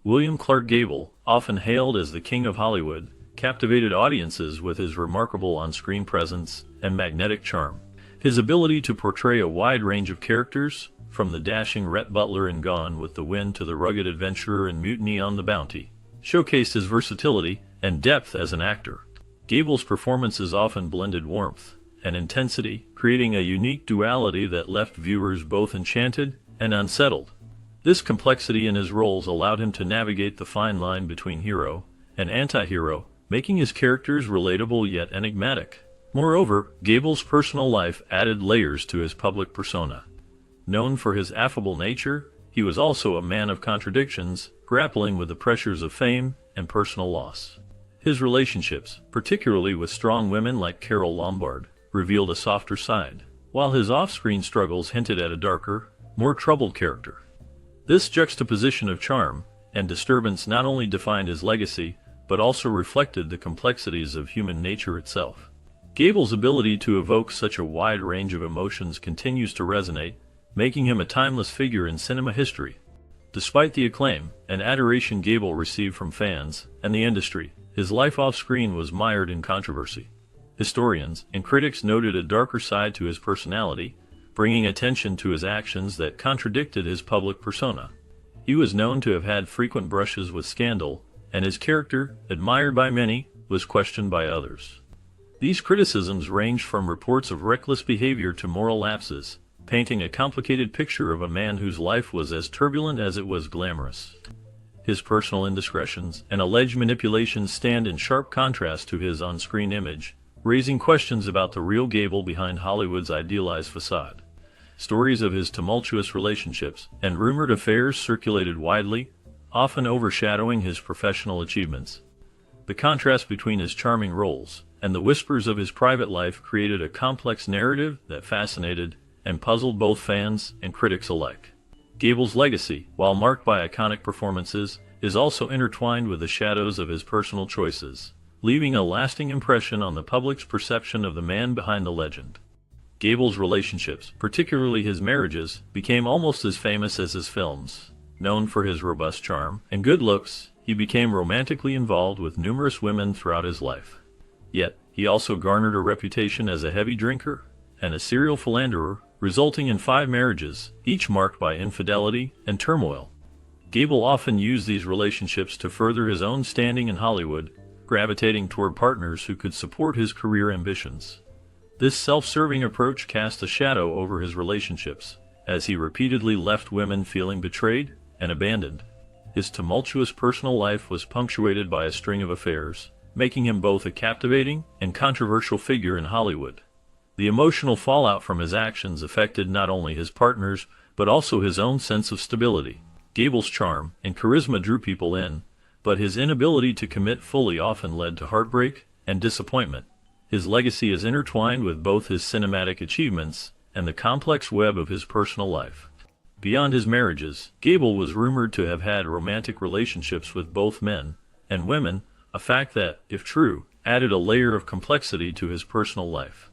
William Clark Gable, often hailed as the King of Hollywood, captivated audiences with his remarkable on-screen presence and magnetic charm. His ability to portray a wide range of characters, from the dashing Rhett Butler in Gone with the Wind to the rugged adventurer in Mutiny on the Bounty, showcased his versatility and depth as an actor. Gable's performances often blended warmth and intensity, creating a unique duality that left viewers both enchanted and unsettled. This complexity in his roles allowed him to navigate the fine line between hero and anti-hero, making his characters relatable yet enigmatic. Moreover, Gable's personal life added layers to his public persona. Known for his affable nature, he was also a man of contradictions, grappling with the pressures of fame and personal loss. His relationships, particularly with strong women like Carole Lombard, revealed a softer side, while his off-screen struggles hinted at a darker, more troubled character. This juxtaposition of charm and disturbance not only defined his legacy, but also reflected the complexities of human nature itself. Gable's ability to evoke such a wide range of emotions continues to resonate, making him a timeless figure in cinema history. Despite the acclaim and adoration Gable received from fans and the industry, his life off-screen was mired in controversy. Historians and critics noted a darker side to his personality, bringing attention to his actions that contradicted his public persona. He was known to have had frequent brushes with scandal, and his character, admired by many, was questioned by others. These criticisms ranged from reports of reckless behavior to moral lapses, painting a complicated picture of a man whose life was as turbulent as it was glamorous. His personal indiscretions and alleged manipulations stand in sharp contrast to his on-screen image, raising questions about the real Gable behind Hollywood's idealized facade. Stories of his tumultuous relationships and rumored affairs circulated widely, often overshadowing his professional achievements. The contrast between his charming roles and the whispers of his private life created a complex narrative that fascinated and puzzled both fans and critics alike. Gable's legacy, while marked by iconic performances, is also intertwined with the shadows of his personal choices, leaving a lasting impression on the public's perception of the man behind the legend. Gable's relationships, particularly his marriages, became almost as famous as his films. Known for his robust charm and good looks, he became romantically involved with numerous women throughout his life. Yet, he also garnered a reputation as a heavy drinker and a serial philanderer, resulting in 5 marriages, each marked by infidelity and turmoil. Gable often used these relationships to further his own standing in Hollywood, gravitating toward partners who could support his career ambitions. This self-serving approach cast a shadow over his relationships, as he repeatedly left women feeling betrayed and abandoned. His tumultuous personal life was punctuated by a string of affairs, making him both a captivating and controversial figure in Hollywood. The emotional fallout from his actions affected not only his partners, but also his own sense of stability. Gable's charm and charisma drew people in, but his inability to commit fully often led to heartbreak and disappointment. His legacy is intertwined with both his cinematic achievements and the complex web of his personal life. Beyond his marriages, Gable was rumored to have had romantic relationships with both men and women, a fact that, if true, added a layer of complexity to his personal life.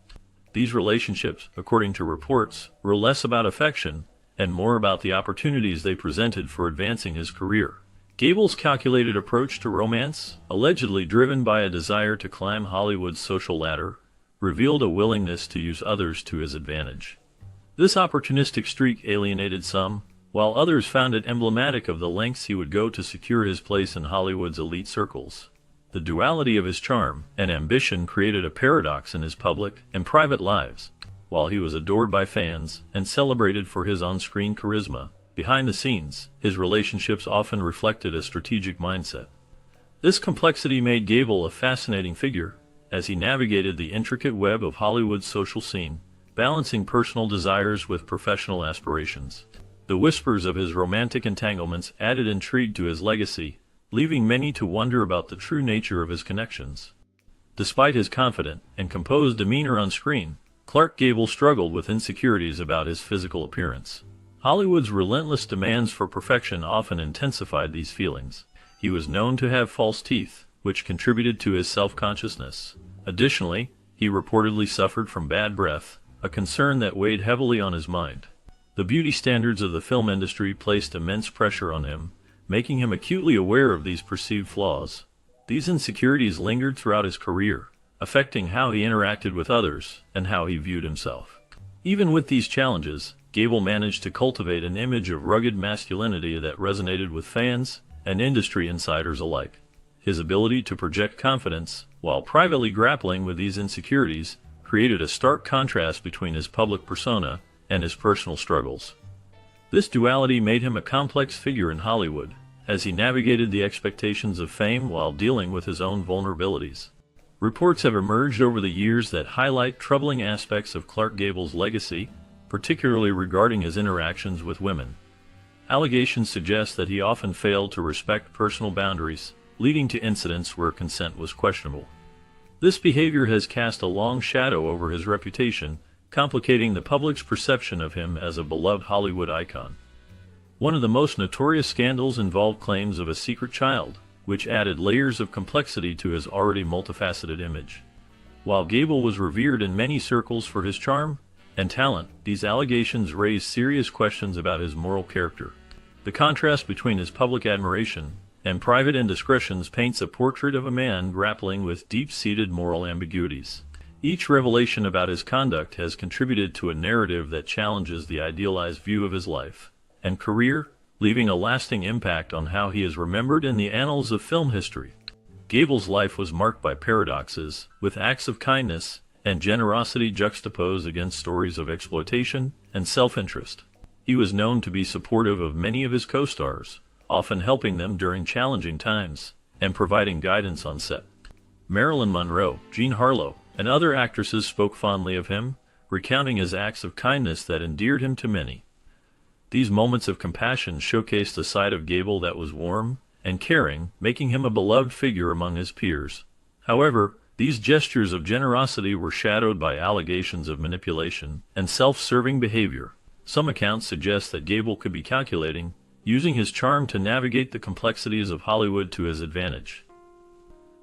These relationships, according to reports, were less about affection and more about the opportunities they presented for advancing his career. Gable's calculated approach to romance, allegedly driven by a desire to climb Hollywood's social ladder, revealed a willingness to use others to his advantage. This opportunistic streak alienated some, while others found it emblematic of the lengths he would go to secure his place in Hollywood's elite circles. The duality of his charm and ambition created a paradox in his public and private lives. While he was adored by fans and celebrated for his on-screen charisma, behind the scenes, his relationships often reflected a strategic mindset. This complexity made Gable a fascinating figure, as he navigated the intricate web of Hollywood's social scene, balancing personal desires with professional aspirations. The whispers of his romantic entanglements added intrigue to his legacy, leaving many to wonder about the true nature of his connections. Despite his confident and composed demeanor on screen, Clark Gable struggled with insecurities about his physical appearance. Hollywood's relentless demands for perfection often intensified these feelings. He was known to have false teeth, which contributed to his self-consciousness. Additionally, he reportedly suffered from bad breath, a concern that weighed heavily on his mind. The beauty standards of the film industry placed immense pressure on him, making him acutely aware of these perceived flaws. These insecurities lingered throughout his career, affecting how he interacted with others and how he viewed himself. Even with these challenges, Gable managed to cultivate an image of rugged masculinity that resonated with fans and industry insiders alike. His ability to project confidence, while privately grappling with these insecurities, created a stark contrast between his public persona and his personal struggles. This duality made him a complex figure in Hollywood, as he navigated the expectations of fame while dealing with his own vulnerabilities. Reports have emerged over the years that highlight troubling aspects of Clark Gable's legacy, particularly regarding his interactions with women. Allegations suggest that he often failed to respect personal boundaries, leading to incidents where consent was questionable. This behavior has cast a long shadow over his reputation, complicating the public's perception of him as a beloved Hollywood icon. One of the most notorious scandals involved claims of a secret child, which added layers of complexity to his already multifaceted image. While Gable was revered in many circles for his charm and talent, these allegations raised serious questions about his moral character. The contrast between his public admiration and private indiscretions paints a portrait of a man grappling with deep-seated moral ambiguities. Each revelation about his conduct has contributed to a narrative that challenges the idealized view of his life and career, leaving a lasting impact on how he is remembered in the annals of film history. Gable's life was marked by paradoxes, with acts of kindness and generosity juxtaposed against stories of exploitation and self-interest. He was known to be supportive of many of his co-stars, often helping them during challenging times and providing guidance on set. Marilyn Monroe, Jean Harlow, and other actresses spoke fondly of him, recounting his acts of kindness that endeared him to many. These moments of compassion showcased a side of Gable that was warm and caring, making him a beloved figure among his peers. However, these gestures of generosity were shadowed by allegations of manipulation and self-serving behavior. Some accounts suggest that Gable could be calculating, using his charm to navigate the complexities of Hollywood to his advantage.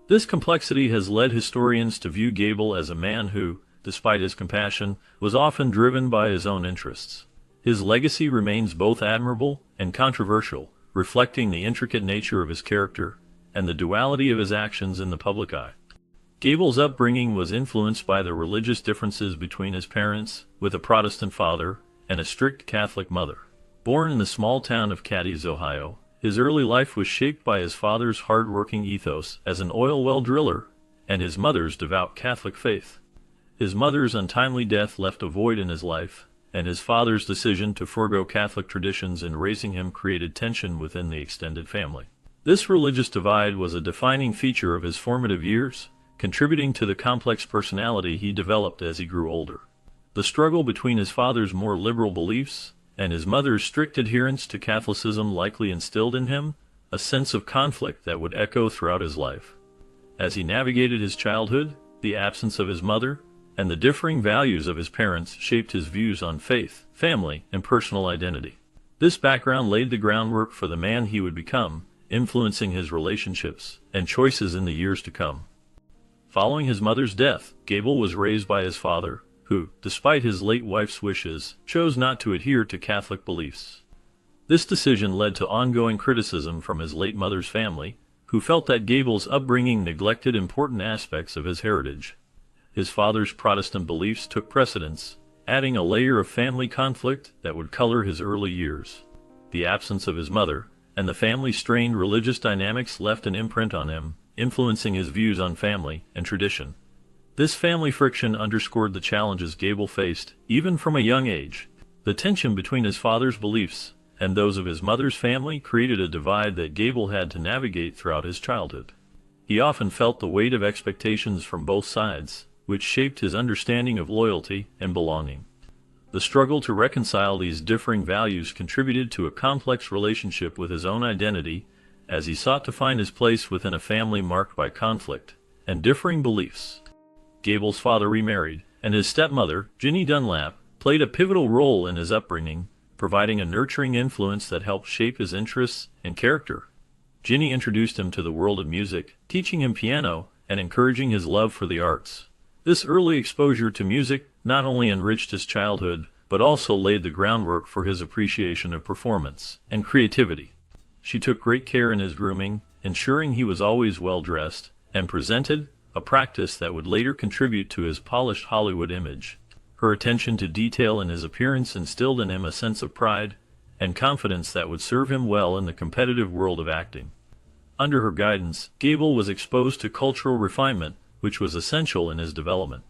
This complexity has led historians to view Gable as a man who, despite his compassion, was often driven by his own interests. His legacy remains both admirable and controversial, reflecting the intricate nature of his character and the duality of his actions in the public eye. Gable's upbringing was influenced by the religious differences between his parents, with a Protestant father and a strict Catholic mother. Born in the small town of Cadiz, Ohio, his early life was shaped by his father's hard-working ethos as an oil well driller and his mother's devout Catholic faith. His mother's untimely death left a void in his life, and his father's decision to forego Catholic traditions in raising him created tension within the extended family. This religious divide was a defining feature of his formative years, contributing to the complex personality he developed as he grew older. The struggle between his father's more liberal beliefs and his mother's strict adherence to Catholicism likely instilled in him a sense of conflict that would echo throughout his life. As he navigated his childhood, the absence of his mother and the differing values of his parents shaped his views on faith, family, and personal identity. This background laid the groundwork for the man he would become, influencing his relationships and choices in the years to come. Following his mother's death, Gable was raised by his father, who, despite his late wife's wishes, chose not to adhere to Catholic beliefs. This decision led to ongoing criticism from his late mother's family, who felt that Gable's upbringing neglected important aspects of his heritage. His father's Protestant beliefs took precedence, adding a layer of family conflict that would color his early years. The absence of his mother and the family's strained religious dynamics left an imprint on him, influencing his views on family and tradition. This family friction underscored the challenges Gable faced, even from a young age. The tension between his father's beliefs and those of his mother's family created a divide that Gable had to navigate throughout his childhood. He often felt the weight of expectations from both sides, which shaped his understanding of loyalty and belonging. The struggle to reconcile these differing values contributed to a complex relationship with his own identity, as he sought to find his place within a family marked by conflict and differing beliefs. Gable's father remarried, and his stepmother, Ginny Dunlap, played a pivotal role in his upbringing, providing a nurturing influence that helped shape his interests and character. Ginny introduced him to the world of music, teaching him piano and encouraging his love for the arts. This early exposure to music not only enriched his childhood, but also laid the groundwork for his appreciation of performance and creativity. She took great care in his grooming, ensuring he was always well dressed and presented, a practice that would later contribute to his polished Hollywood image. Her attention to detail in his appearance instilled in him a sense of pride and confidence that would serve him well in the competitive world of acting. Under her guidance, Gable was exposed to cultural refinement, which was essential in his development.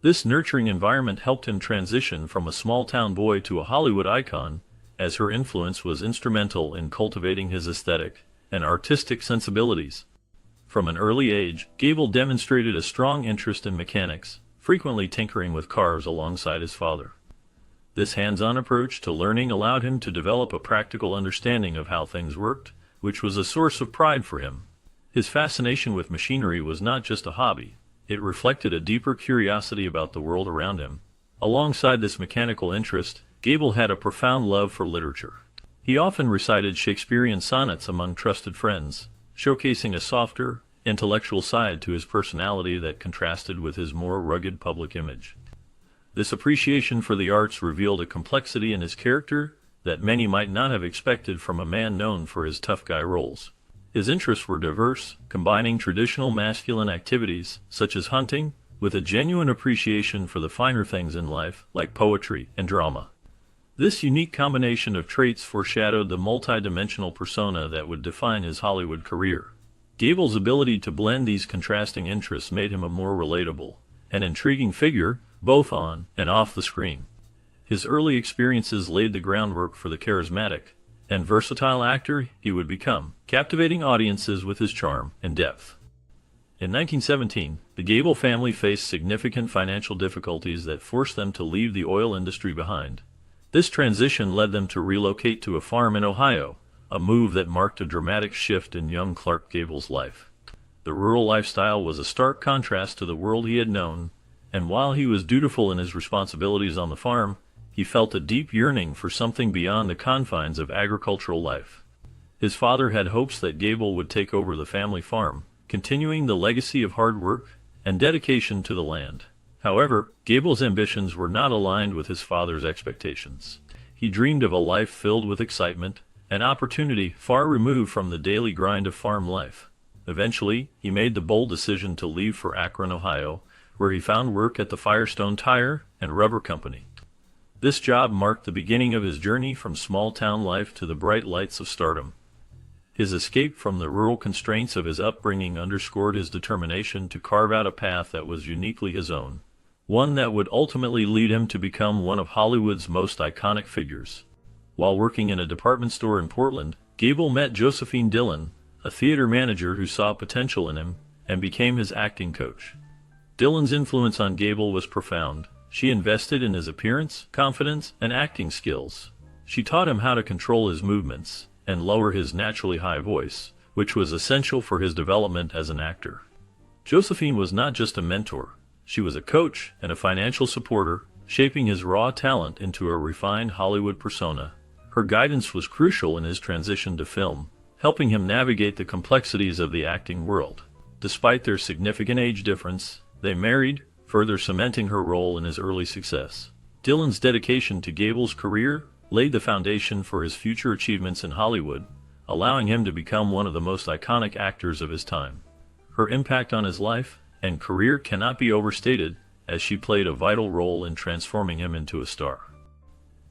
This nurturing environment helped him transition from a small-town boy to a Hollywood icon, as her influence was instrumental in cultivating his aesthetic and artistic sensibilities. From an early age, Gable demonstrated a strong interest in mechanics, frequently tinkering with cars alongside his father. This hands-on approach to learning allowed him to develop a practical understanding of how things worked, which was a source of pride for him. His fascination with machinery was not just a hobby, it reflected a deeper curiosity about the world around him. Alongside this mechanical interest, Gable had a profound love for literature. He often recited Shakespearean sonnets among trusted friends, showcasing a softer, intellectual side to his personality that contrasted with his more rugged public image. This appreciation for the arts revealed a complexity in his character that many might not have expected from a man known for his tough guy roles. His interests were diverse, combining traditional masculine activities, such as hunting, with a genuine appreciation for the finer things in life, like poetry and drama. This unique combination of traits foreshadowed the multi-dimensional persona that would define his Hollywood career. Gable's ability to blend these contrasting interests made him a more relatable and intriguing figure, both on and off the screen. His early experiences laid the groundwork for the charismatic and versatile actor he would become, captivating audiences with his charm and depth. In 1917, the Gable family faced significant financial difficulties that forced them to leave the oil industry behind. This transition led them to relocate to a farm in Ohio, a move that marked a dramatic shift in young Clark Gable's life. The rural lifestyle was a stark contrast to the world he had known, and while he was dutiful in his responsibilities on the farm, he felt a deep yearning for something beyond the confines of agricultural life. His father had hopes that Gable would take over the family farm, continuing the legacy of hard work and dedication to the land. However, Gable's ambitions were not aligned with his father's expectations. He dreamed of a life filled with excitement and opportunity far removed from the daily grind of farm life. Eventually, he made the bold decision to leave for Akron, Ohio, where he found work at the Firestone Tire and Rubber Company. This job marked the beginning of his journey from small-town life to the bright lights of stardom. His escape from the rural constraints of his upbringing underscored his determination to carve out a path that was uniquely his own, one that would ultimately lead him to become one of Hollywood's most iconic figures. While working in a department store in Portland, Gable met Josephine Dillon, a theater manager who saw potential in him, and became his acting coach. Dillon's influence on Gable was profound. She invested in his appearance, confidence, and acting skills. She taught him how to control his movements and lower his naturally high voice, which was essential for his development as an actor. Josephine was not just a mentor. She was a coach and a financial supporter, shaping his raw talent into a refined Hollywood persona. Her guidance was crucial in his transition to film, helping him navigate the complexities of the acting world. Despite their significant age difference, they married, further cementing her role in his early success. Dillon's dedication to Gable's career laid the foundation for his future achievements in Hollywood, allowing him to become one of the most iconic actors of his time. Her impact on his life and career cannot be overstated, as she played a vital role in transforming him into a star.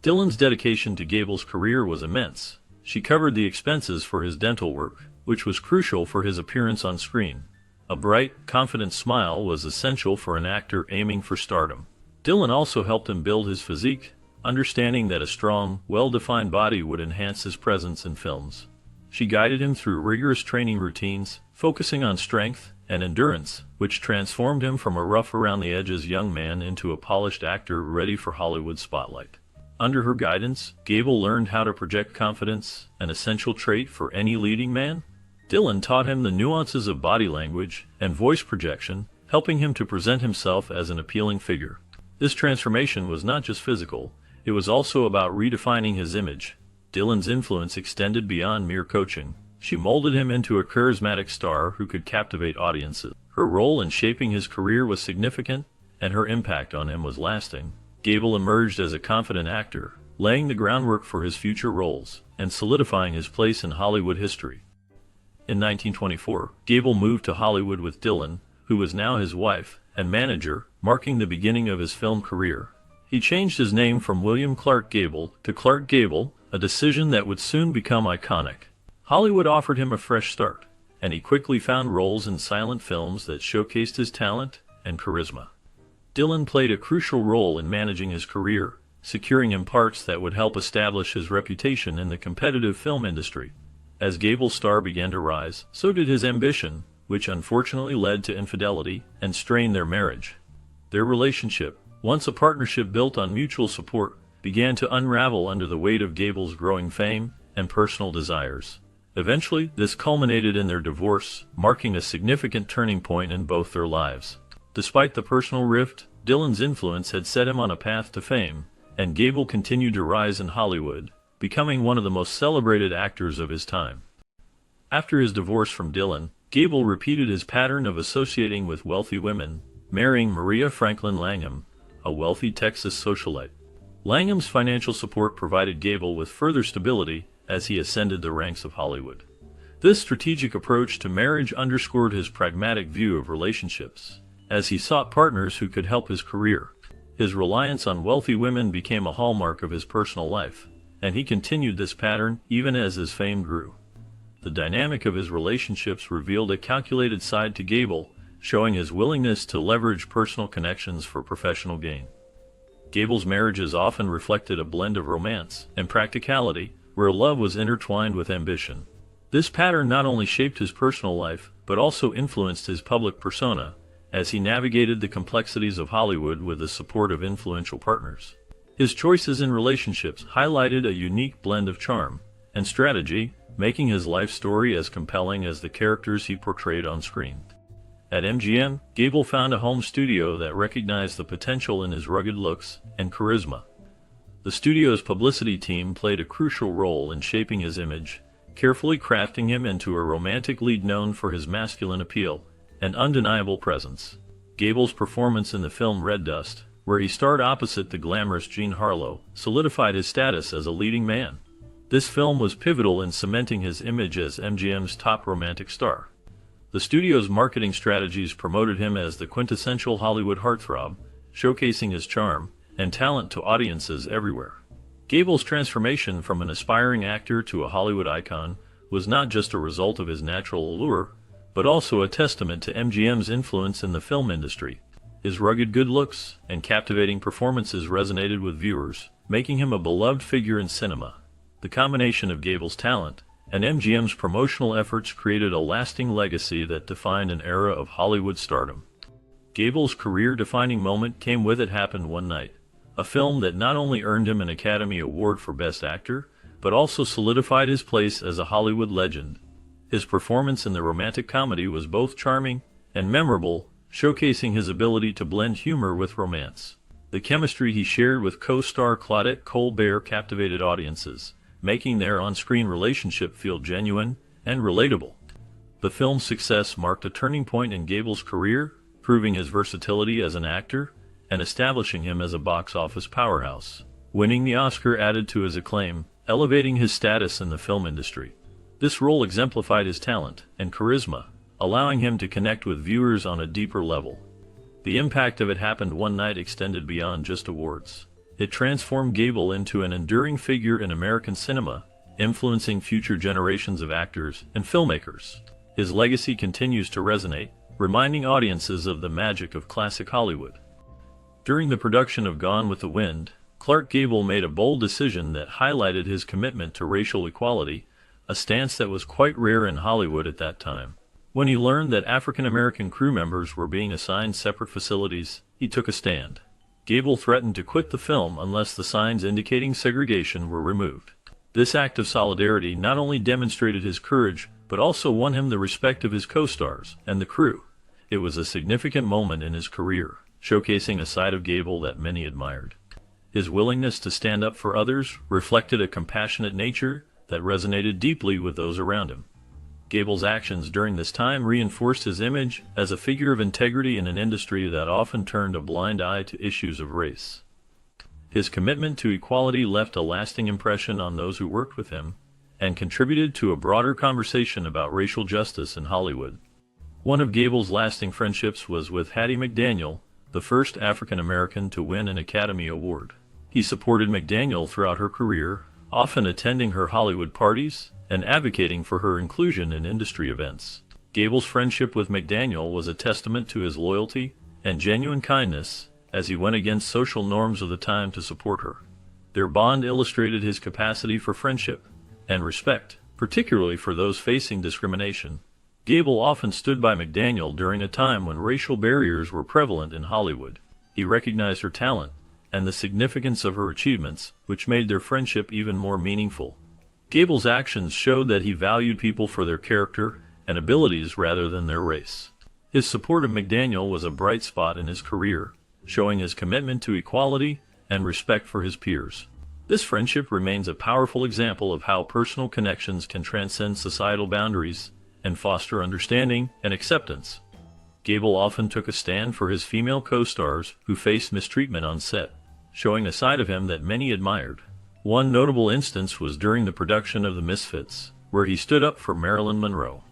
Dillon's dedication to Gable's career was immense. She covered the expenses for his dental work, which was crucial for his appearance on screen. A bright, confident smile was essential for an actor aiming for stardom. Dillon also helped him build his physique, understanding that a strong, well-defined body would enhance his presence in films. She guided him through rigorous training routines, focusing on strength and endurance, which transformed him from a rough-around-the-edges young man into a polished actor ready for Hollywood spotlight. Under her guidance, Gable learned how to project confidence, an essential trait for any leading man. Dillon taught him the nuances of body language and voice projection, helping him to present himself as an appealing figure. This transformation was not just physical, it was also about redefining his image. Dillon's influence extended beyond mere coaching. She molded him into a charismatic star who could captivate audiences. Her role in shaping his career was significant, and her impact on him was lasting. Gable emerged as a confident actor, laying the groundwork for his future roles and solidifying his place in Hollywood history. In 1924, Gable moved to Hollywood with Dylan, who was now his wife and manager, marking the beginning of his film career. He changed his name from William Clark Gable to Clark Gable, a decision that would soon become iconic. Hollywood offered him a fresh start, and he quickly found roles in silent films that showcased his talent and charisma. Dylan played a crucial role in managing his career, securing him parts that would help establish his reputation in the competitive film industry. As Gable's star began to rise, so did his ambition, which unfortunately led to infidelity and strained their marriage. Their relationship, once a partnership built on mutual support, began to unravel under the weight of Gable's growing fame and personal desires. Eventually, this culminated in their divorce, marking a significant turning point in both their lives. Despite the personal rift, Dylan's influence had set him on a path to fame, and Gable continued to rise in Hollywood, becoming one of the most celebrated actors of his time. After his divorce from Dylan, Gable repeated his pattern of associating with wealthy women, marrying Maria Franklin Langham, a wealthy Texas socialite. Langham's financial support provided Gable with further stability as he ascended the ranks of Hollywood. This strategic approach to marriage underscored his pragmatic view of relationships, as he sought partners who could help his career. His reliance on wealthy women became a hallmark of his personal life, and he continued this pattern even as his fame grew. The dynamic of his relationships revealed a calculated side to Gable, showing his willingness to leverage personal connections for professional gain. Gable's marriages often reflected a blend of romance and practicality, where love was intertwined with ambition. This pattern not only shaped his personal life, but also influenced his public persona, as he navigated the complexities of Hollywood with the support of influential partners. His choices in relationships highlighted a unique blend of charm and strategy, making his life story as compelling as the characters he portrayed on screen. At MGM, Gable found a home studio that recognized the potential in his rugged looks and charisma. The studio's publicity team played a crucial role in shaping his image, carefully crafting him into a romantic lead known for his masculine appeal and undeniable presence. Gable's performance in the film Red Dust, where he starred opposite the glamorous Jean Harlow, solidified his status as a leading man. This film was pivotal in cementing his image as MGM's top romantic star. The studio's marketing strategies promoted him as the quintessential Hollywood heartthrob, showcasing his charm and talent to audiences everywhere. Gable's transformation from an aspiring actor to a Hollywood icon was not just a result of his natural allure, but also a testament to MGM's influence in the film industry. His rugged good looks and captivating performances resonated with viewers, making him a beloved figure in cinema. The combination of Gable's talent and MGM's promotional efforts created a lasting legacy that defined an era of Hollywood stardom. Gable's career-defining moment came with It Happened One Night, a film that not only earned him an Academy Award for Best Actor, but also solidified his place as a Hollywood legend. His performance in the romantic comedy was both charming and memorable, showcasing his ability to blend humor with romance. The chemistry he shared with co-star Claudette Colbert captivated audiences, making their on-screen relationship feel genuine and relatable. The film's success marked a turning point in Gable's career, proving his versatility as an actor and establishing him as a box office powerhouse. Winning the Oscar added to his acclaim, elevating his status in the film industry. This role exemplified his talent and charisma, allowing him to connect with viewers on a deeper level. The impact of It Happened One Night extended beyond just awards. It transformed Gable into an enduring figure in American cinema, influencing future generations of actors and filmmakers. His legacy continues to resonate, reminding audiences of the magic of classic Hollywood. During the production of Gone with the Wind, Clark Gable made a bold decision that highlighted his commitment to racial equality, a stance that was quite rare in Hollywood at that time. When he learned that African-American crew members were being assigned separate facilities, he took a stand. Gable threatened to quit the film unless the signs indicating segregation were removed. This act of solidarity not only demonstrated his courage, but also won him the respect of his co-stars and the crew. It was a significant moment in his career, showcasing a side of Gable that many admired. His willingness to stand up for others reflected a compassionate nature that resonated deeply with those around him. Gable's actions during this time reinforced his image as a figure of integrity in an industry that often turned a blind eye to issues of race. His commitment to equality left a lasting impression on those who worked with him, and contributed to a broader conversation about racial justice in Hollywood. One of Gable's lasting friendships was with Hattie McDaniel, the first African American to win an Academy Award. He supported McDaniel throughout her career, often attending her Hollywood parties and advocating for her inclusion in industry events. Gable's friendship with McDaniel was a testament to his loyalty and genuine kindness as he went against social norms of the time to support her. Their bond illustrated his capacity for friendship and respect, particularly for those facing discrimination. Gable often stood by McDaniel during a time when racial barriers were prevalent in Hollywood. He recognized her talent and the significance of her achievements, which made their friendship even more meaningful. Gable's actions showed that he valued people for their character and abilities rather than their race. His support of McDaniel was a bright spot in his career, showing his commitment to equality and respect for his peers. This friendship remains a powerful example of how personal connections can transcend societal boundaries and foster understanding and acceptance. Gable often took a stand for his female co-stars who faced mistreatment on set, showing a side of him that many admired. One notable instance was during the production of The Misfits, where he stood up for Marilyn Monroe.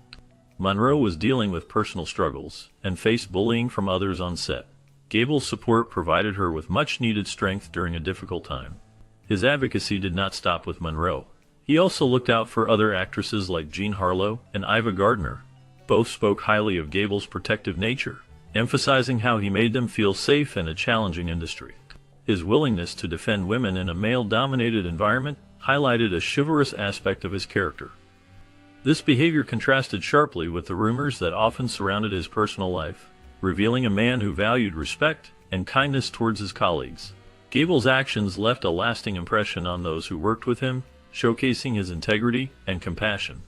Monroe was dealing with personal struggles and faced bullying from others on set. Gable's support provided her with much-needed strength during a difficult time. His advocacy did not stop with Monroe. He also looked out for other actresses like Jean Harlow and Ava Gardner. Both spoke highly of Gable's protective nature, emphasizing how he made them feel safe in a challenging industry. His willingness to defend women in a male-dominated environment highlighted a chivalrous aspect of his character. This behavior contrasted sharply with the rumors that often surrounded his personal life, revealing a man who valued respect and kindness towards his colleagues. Gable's actions left a lasting impression on those who worked with him, showcasing his integrity and compassion.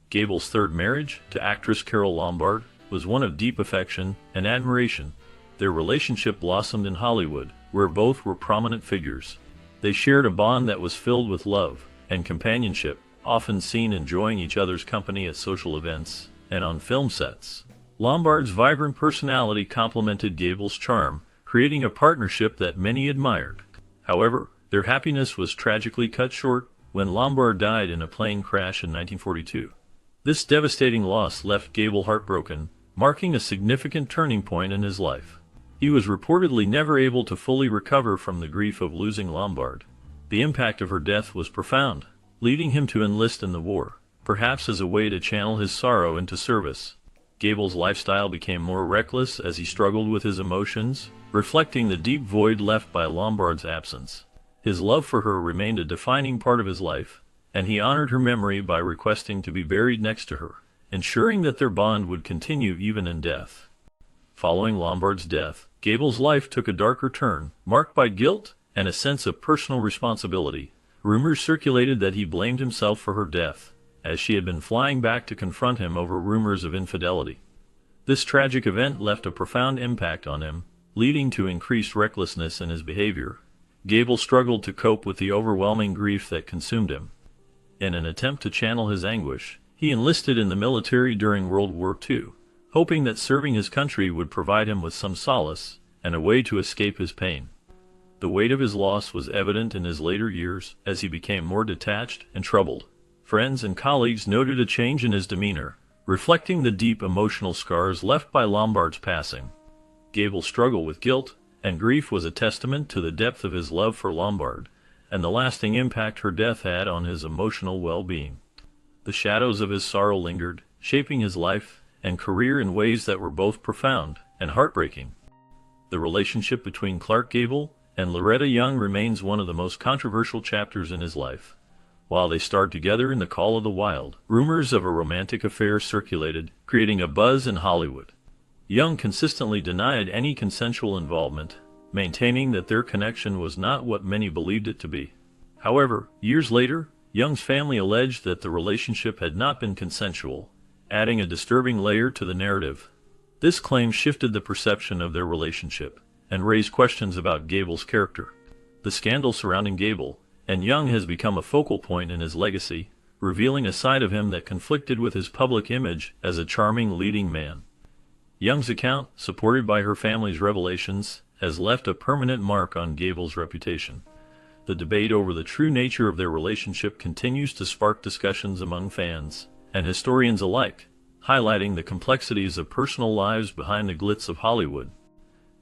Gable's third marriage, to actress Carole Lombard, was one of deep affection and admiration. Their relationship blossomed in Hollywood, where both were prominent figures. They shared a bond that was filled with love and companionship, often seen enjoying each other's company at social events and on film sets. Lombard's vibrant personality complemented Gable's charm, creating a partnership that many admired. However, their happiness was tragically cut short when Lombard died in a plane crash in 1942. This devastating loss left Gable heartbroken, marking a significant turning point in his life. He was reportedly never able to fully recover from the grief of losing Lombard. The impact of her death was profound, leading him to enlist in the war, perhaps as a way to channel his sorrow into service. Gable's lifestyle became more reckless as he struggled with his emotions, reflecting the deep void left by Lombard's absence. His love for her remained a defining part of his life, and he honored her memory by requesting to be buried next to her, ensuring that their bond would continue even in death. Following Lombard's death, Gable's life took a darker turn, marked by guilt and a sense of personal responsibility. Rumors circulated that he blamed himself for her death, as she had been flying back to confront him over rumors of infidelity. This tragic event left a profound impact on him, leading to increased recklessness in his behavior. Gable struggled to cope with the overwhelming grief that consumed him. In an attempt to channel his anguish, he enlisted in the military during World War II, hoping that serving his country would provide him with some solace and a way to escape his pain. The weight of his loss was evident in his later years as he became more detached and troubled. Friends and colleagues noted a change in his demeanor, reflecting the deep emotional scars left by Lombard's passing. Gable's struggle with guilt and grief was a testament to the depth of his love for Lombard and the lasting impact her death had on his emotional well-being. The shadows of his sorrow lingered, shaping his life and career in ways that were both profound and heartbreaking. The relationship between Clark Gable and Loretta Young remains one of the most controversial chapters in his life. While they starred together in The Call of the Wild, rumors of a romantic affair circulated, creating a buzz in Hollywood. Young consistently denied any consensual involvement, maintaining that their connection was not what many believed it to be. However, years later, Young's family alleged that the relationship had not been consensual, adding a disturbing layer to the narrative. This claim shifted the perception of their relationship and raised questions about Gable's character. The scandal surrounding Gable and Young has become a focal point in his legacy, revealing a side of him that conflicted with his public image as a charming leading man. Young's account, supported by her family's revelations, has left a permanent mark on Gable's reputation. The debate over the true nature of their relationship continues to spark discussions among fans and historians alike, highlighting the complexities of personal lives behind the glitz of Hollywood.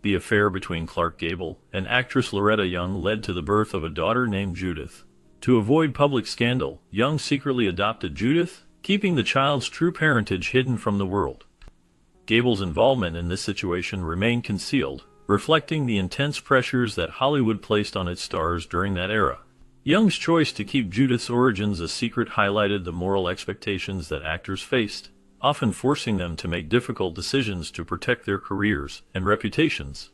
The affair between Clark Gable and actress Loretta Young led to the birth of a daughter named Judith. To avoid public scandal, Young secretly adopted Judith, keeping the child's true parentage hidden from the world. Gable's involvement in this situation remained concealed, reflecting the intense pressures that Hollywood placed on its stars during that era. Young's choice to keep Judith's origins a secret highlighted the moral expectations that actors faced, often forcing them to make difficult decisions to protect their careers and reputations.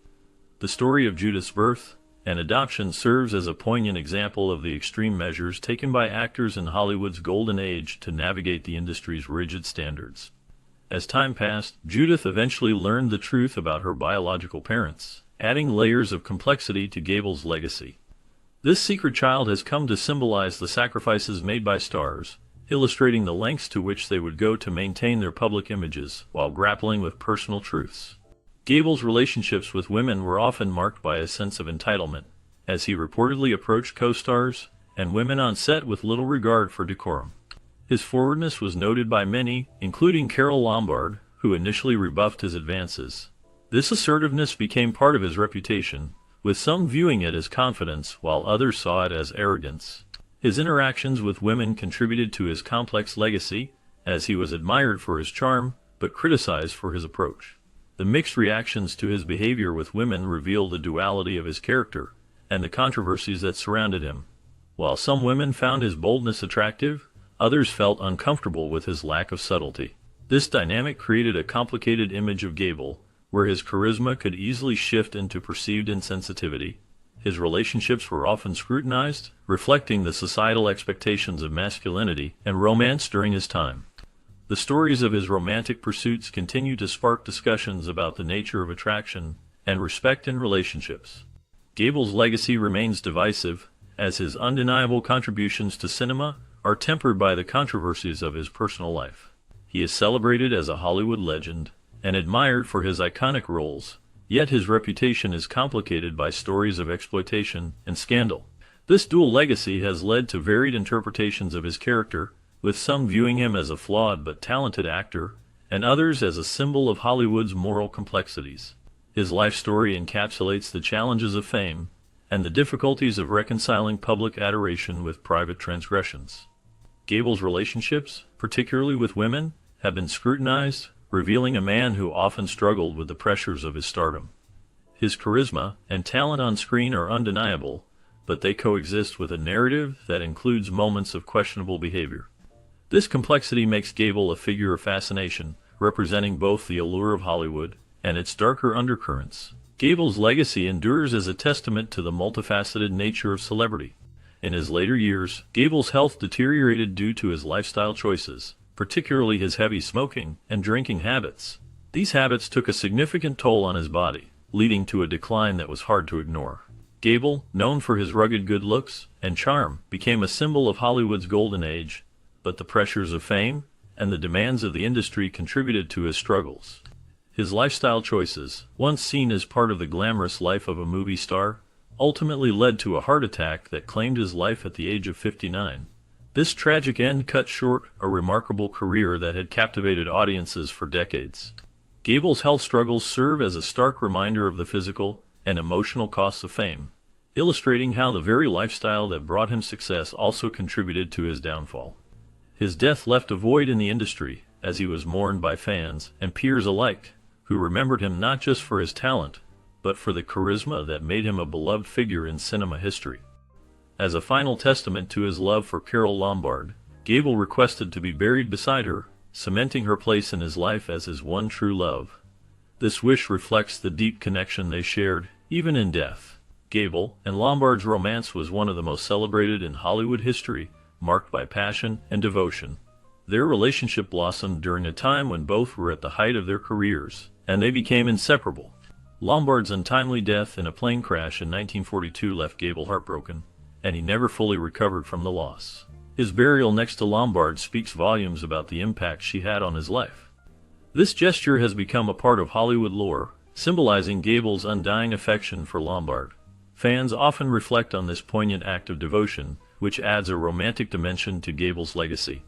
The story of Judith's birth and adoption serves as a poignant example of the extreme measures taken by actors in Hollywood's golden age to navigate the industry's rigid standards. As time passed, Judith eventually learned the truth about her biological parents, adding layers of complexity to Gable's legacy. This secret child has come to symbolize the sacrifices made by stars, illustrating the lengths to which they would go to maintain their public images while grappling with personal truths. Gable's relationships with women were often marked by a sense of entitlement, as he reportedly approached co-stars and women on set with little regard for decorum. His forwardness was noted by many, including Carole Lombard, who initially rebuffed his advances. This assertiveness became part of his reputation, with some viewing it as confidence while others saw it as arrogance. His interactions with women contributed to his complex legacy, as he was admired for his charm, but criticized for his approach. The mixed reactions to his behavior with women reveal the duality of his character and the controversies that surrounded him. While some women found his boldness attractive, others felt uncomfortable with his lack of subtlety. This dynamic created a complicated image of Gable, where his charisma could easily shift into perceived insensitivity. His relationships were often scrutinized, reflecting the societal expectations of masculinity and romance during his time. The stories of his romantic pursuits continue to spark discussions about the nature of attraction and respect in relationships. Gable's legacy remains divisive, as his undeniable contributions to cinema are tempered by the controversies of his personal life. He is celebrated as a Hollywood legend and admired for his iconic roles, yet his reputation is complicated by stories of exploitation and scandal. This dual legacy has led to varied interpretations of his character, with some viewing him as a flawed but talented actor, and others as a symbol of Hollywood's moral complexities. His life story encapsulates the challenges of fame and the difficulties of reconciling public adoration with private transgressions. Gable's relationships, particularly with women, have been scrutinized, revealing a man who often struggled with the pressures of his stardom. His charisma and talent on screen are undeniable, but they coexist with a narrative that includes moments of questionable behavior. This complexity makes Gable a figure of fascination, representing both the allure of Hollywood and its darker undercurrents. Gable's legacy endures as a testament to the multifaceted nature of celebrity. In his later years, Gable's health deteriorated due to his lifestyle choices, particularly his heavy smoking and drinking habits. These habits took a significant toll on his body, leading to a decline that was hard to ignore. Gable, known for his rugged good looks and charm, became a symbol of Hollywood's golden age, but the pressures of fame and the demands of the industry contributed to his struggles. His lifestyle choices, once seen as part of the glamorous life of a movie star, ultimately led to a heart attack that claimed his life at the age of 59. This tragic end cut short a remarkable career that had captivated audiences for decades. Gable's health struggles serve as a stark reminder of the physical and emotional costs of fame, illustrating how the very lifestyle that brought him success also contributed to his downfall. His death left a void in the industry, as he was mourned by fans and peers alike, who remembered him not just for his talent, but for the charisma that made him a beloved figure in cinema history. As a final testament to his love for Carole Lombard, Gable requested to be buried beside her, cementing her place in his life as his one true love. This wish reflects the deep connection they shared, even in death. Gable and Lombard's romance was one of the most celebrated in Hollywood history, marked by passion and devotion. Their relationship blossomed during a time when both were at the height of their careers, and they became inseparable. Lombard's untimely death in a plane crash in 1942 left Gable heartbroken, and he never fully recovered from the loss. His burial next to Lombard speaks volumes about the impact she had on his life. This gesture has become a part of Hollywood lore, symbolizing Gable's undying affection for Lombard. Fans often reflect on this poignant act of devotion, which adds a romantic dimension to Gable's legacy.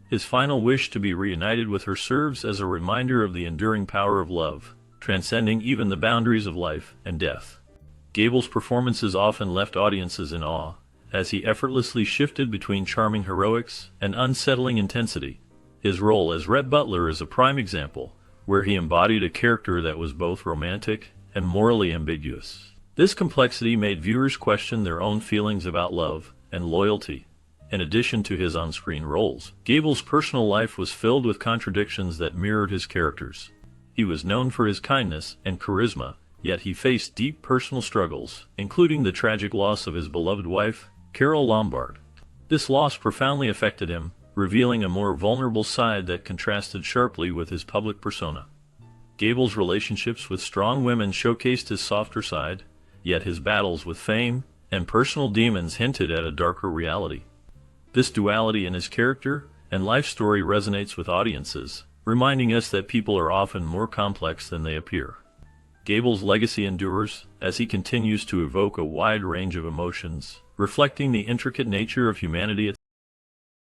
His final wish to be reunited with her serves as a reminder of the enduring power of love, transcending even the boundaries of life and death. Gable's performances often left audiences in awe, as he effortlessly shifted between charming heroics and unsettling intensity. His role as Rhett Butler is a prime example, where he embodied a character that was both romantic and morally ambiguous. This complexity made viewers question their own feelings about love and loyalty. In addition to his on-screen roles, Gable's personal life was filled with contradictions that mirrored his characters. He was known for his kindness and charisma, yet he faced deep personal struggles, including the tragic loss of his beloved wife, Carol Lombard. This loss profoundly affected him, revealing a more vulnerable side that contrasted sharply with his public persona. Gable's relationships with strong women showcased his softer side, yet his battles with fame and personal demons hinted at a darker reality. This duality in his character and life story resonates with audiences, reminding us that people are often more complex than they appear. Gable's legacy endures as he continues to evoke a wide range of emotions, reflecting the intricate nature of humanity itself.